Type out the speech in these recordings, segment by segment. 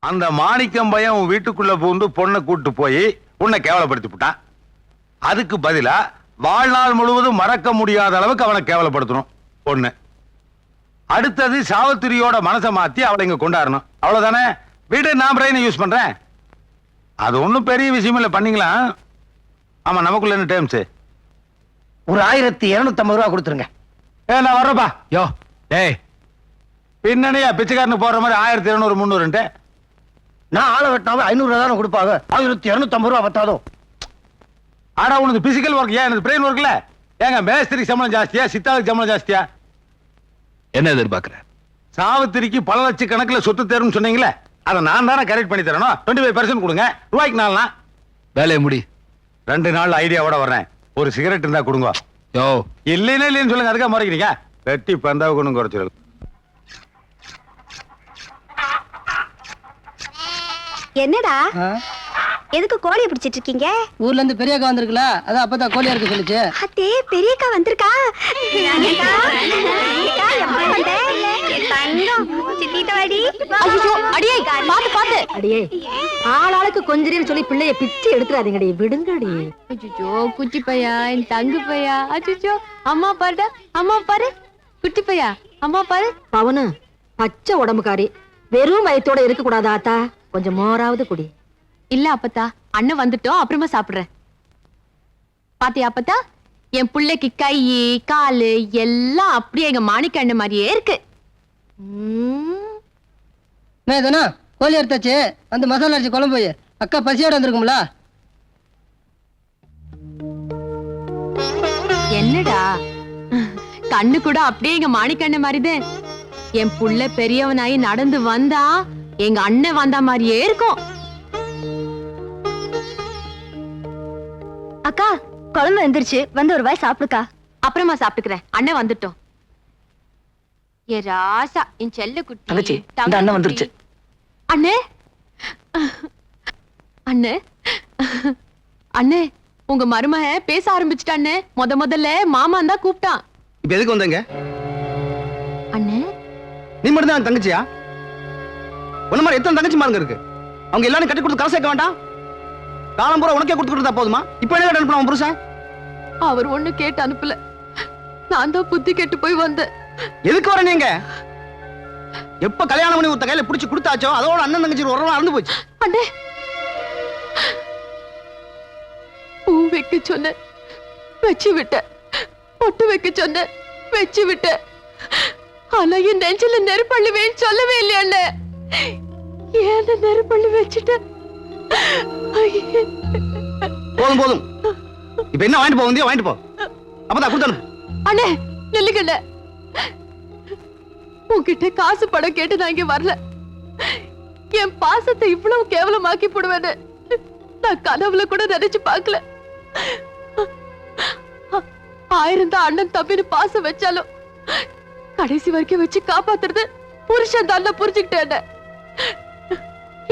அந்த மாணிக்கம் பையன் உன் வீட்டுக்குள்ள பூந்து பொண்ணை கூட்டு போய் உன்னை கேவலப்படுத்தி விட்டான். அதுக்கு பதிலா வாழ்நாள் முழுவதும் மறக்க முடியாத அளவுக்கு அவனை கேவலப்படுத்தணும் பொண்ணு. அடுத்தது சாவித்திரியோட மனசை மாத்தி அவளை இங்க கொண்டாடணும். அவ்வளவுதானே? வீடு நான் பிரெயினை யூஸ் பண்றேன். அது ஒண்ணும் பெரிய விஷயம் இல்ல, பண்ணிக்கலாம். ஆமா, நமக்குள்ள என்ன டேர்ம்ஸ்? ஒரு 1250 ரூபா கொடுத்துருங்க. நான் வர்றப்பா. யோ டேய், பின்னணியா பிச்சைக்காரனுக்கு போற மாதிரி 1200 300 நான் ஆளை வெட்டினாவே 500 ரூபா தானே கொடுப்பாங்க. 1250 ரூபா பத்தாதோ? ஆனா உனக்கு பிசிக்கல் ஒர்க், ஏன் எனக்கு பிரெயின் ஒர்க்ல? ஏங்க மேஸ்திரிக்கு சம்பளம் ஜாஸ்தியா, சித்தாவுக்கு சம்பளம் ஜாஸ்தியா? என்ன எதிர்பார்க்கிற? சாவித்திரிக்கு பல லட்சக்கணக்கில் சொத்து தேர்வுன்னு சொன்னீங்களே, அதை நான் தானே கரெக்ட் பண்ணி தரணும். 25% கொடுங்க. ரூபாய்க்கு 4 நாள் வேலையை முடி. 2 நாள் ஐடியாவோட வர்றேன். ஒரு சிகரெட் இருந்தா கொடுங்க. யோ இல்லைன்னு சொல்லுங்க. அதுக்காக முறைக்கிறீங்க. வெட்டி பந்தாவை கொண்டு குறைச்சிருக்கு. என்னடா எதுக்கு கோழியை பிடிச்சிட்டு இருக்கீங்க? ஊர்ல இருந்து பெரியக்கா வந்திருக்குல, அதான் அப்பதான் கோழியா இருக்கு சொல்லுச்சு. அத்தே பெரியக்கா வந்திருக்கா. அடியே ஆளாளுக்கு கொஞ்சம் சொல்லி பிள்ளைய பிச்சு எடுத்துறாதீங்கடி, விடுங்கடி. அச்சோ குட்டி பையா, என் தங்கு பையா. அச்சோ அம்மா பாருடா, அம்மா பாரு. குட்டி பையா, அம்மா பாரு. பவனு பச்சை உடம்புக்காரி, வெறும் வயித்தோட இருக்க கூடாது ஆத்தா, கொஞ்சம் மோராவது குடி. இல்ல அப்பத்தா, அண்ணன் வந்துட்டோம், அப்புறமா சாப்பிடுறேன். பாத்தியா அப்பத்தா, என் பிள்ளைக்கு கை காலு எல்லாம் அப்படியே எங்க மாணிக்க அண்ணன் மாதிரியே இருக்கு. தானே கோழி எடுத்தாச்சு, அந்த மசாலா அரிசி குழம்பு போய் அக்கா பசியோட வந்திருக்கும்ல. என்னடா கண்ணு கூட அப்படியே எங்க மாணிக்க அண்ணன் மாதிரிதான். என் புள்ள பெரியவனாயி நடந்து வந்தா எங்க அண்ணன் வந்த மாதிரியே இருக்கும். அக்கா குழம்பு வந்துருச்சு, வந்து ஒரு வாய் சாப்பிடுக்கா. அப்புறமா சாப்பிட்டுக்கிறேன், அண்ணன் வந்துட்டோம். ஏ ராசா, என் செல்ல குட்டி. தங்கச்சி, இந்த அண்ணன் வந்துருச்சு. அண்ணே அண்ணே அண்ணே, உங்க மருமக பேச ஆரம்பிச்சுட்டாண்ணே. முதல்ல மாமான் தான் கூப்பிட்டான். இப்ப எதுக்கு வந்தங்க? அண்ணே நீ மட்டும் தான் தங்கச்சியா? உன்ன மாதிரி எத்தனை தங்கச்சி மாருங்க இருக்கு? அவங்க எல்லாரும் கட்டி கொடுத்து கரை சேர்க்க வேண்டாம்? காலம் பூரா உனக்கே கொடுத்துக்கிட்டு போதுமா? இப்ப என்ன அனுப்பணும் அவன் புருஷன்? அவர் ஒண்ணு கேட்டு அனுப்பல, நான் தான் புத்தி கெட்டு போய் வந்தேன். எதுக்கு வர நீங்க? எப்ப கல்யாணம் பண்ணி ஒருத்த கையில புடிச்சு கொடுத்தாச்சோ அதோட அண்ணன் தங்கச்சி உறவு அறந்து போச்சு. அண்ணே பூ வைக்க சொன்ன வச்சு விட்ட, பொட்டு வைக்க சொன்ன வச்சு விட்ட. ஆனா என் நெஞ்சில நெருப்பள்ளுவேன்னு சொல்லவே இல்லையா அண்ணே? ஏன் நெருப்பள்ளி வச்சுட்ட? போதும் போதும், இப்ப என்ன வாங்கிட்டு போக வந்தியோ வாங்கிட்டு போ. அப்பதான் கொடுத்தனும். அண்ணே நெல்லுக்கண்ண, உன்கிட்ட காசு படம் கேட்டு நான் இங்க வரல. என் பாசத்தை இவ்வளவு கேவலமாக்கி போடுவேன்னு நான் கனவுல கூட நினைச்சு பார்க்கல. 1000 தான் அண்ணன் தம்பின்னு பாசம் வச்சாலும் கடைசி வரைக்கும் வச்சு காப்பாத்துறது புருஷன் தான் புரிஞ்சுக்கிட்டேன்.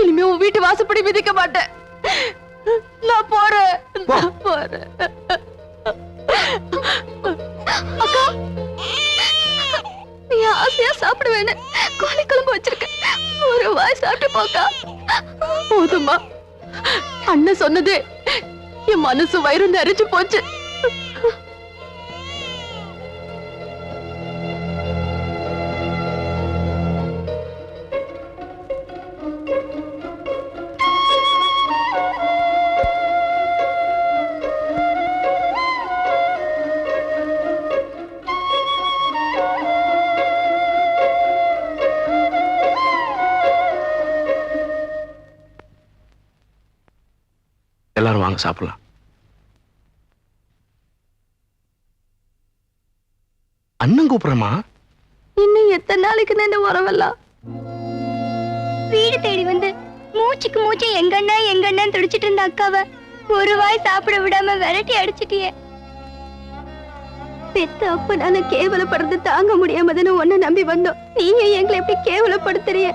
இனிமே உன் வீட்டு வாசப்படி மிதிக்க மாட்டேன். நான் போறேன். அக்கா, நீ ஆசையா சாப்பிடுவேன்னு கோழி குழம்பு வச்சிருக்க, ஒரு வாய் சாப்பிட்டு போக்கா. போதுமா? அண்ணன் சொன்னது என் மனசு வயிறு நிறைஞ்சு போச்சு. எல்லாரும் வாங்க சாப்பிடலாம். அண்ணன் கூப்பிடுறமா? இன்னும் எத்தனை நாளைக்கு இந்த உறவெல்லாம்? வீடு தேடி வந்து மூச்சுக்கு மூச்சு எங்கண்ணா துடிச்சிட்டு இருந்த அக்காவை ஒரு வாய் சாப்பிட விடாம விரட்டி அடிச்சிட்டியே. பெத்த அப்ப நானும் கேவலப்படுறது தாங்க முடியாம தானே உன்னை நம்பி வந்தோம். நீங்க எங்களை எப்படி கேவலப்படுத்துறிய?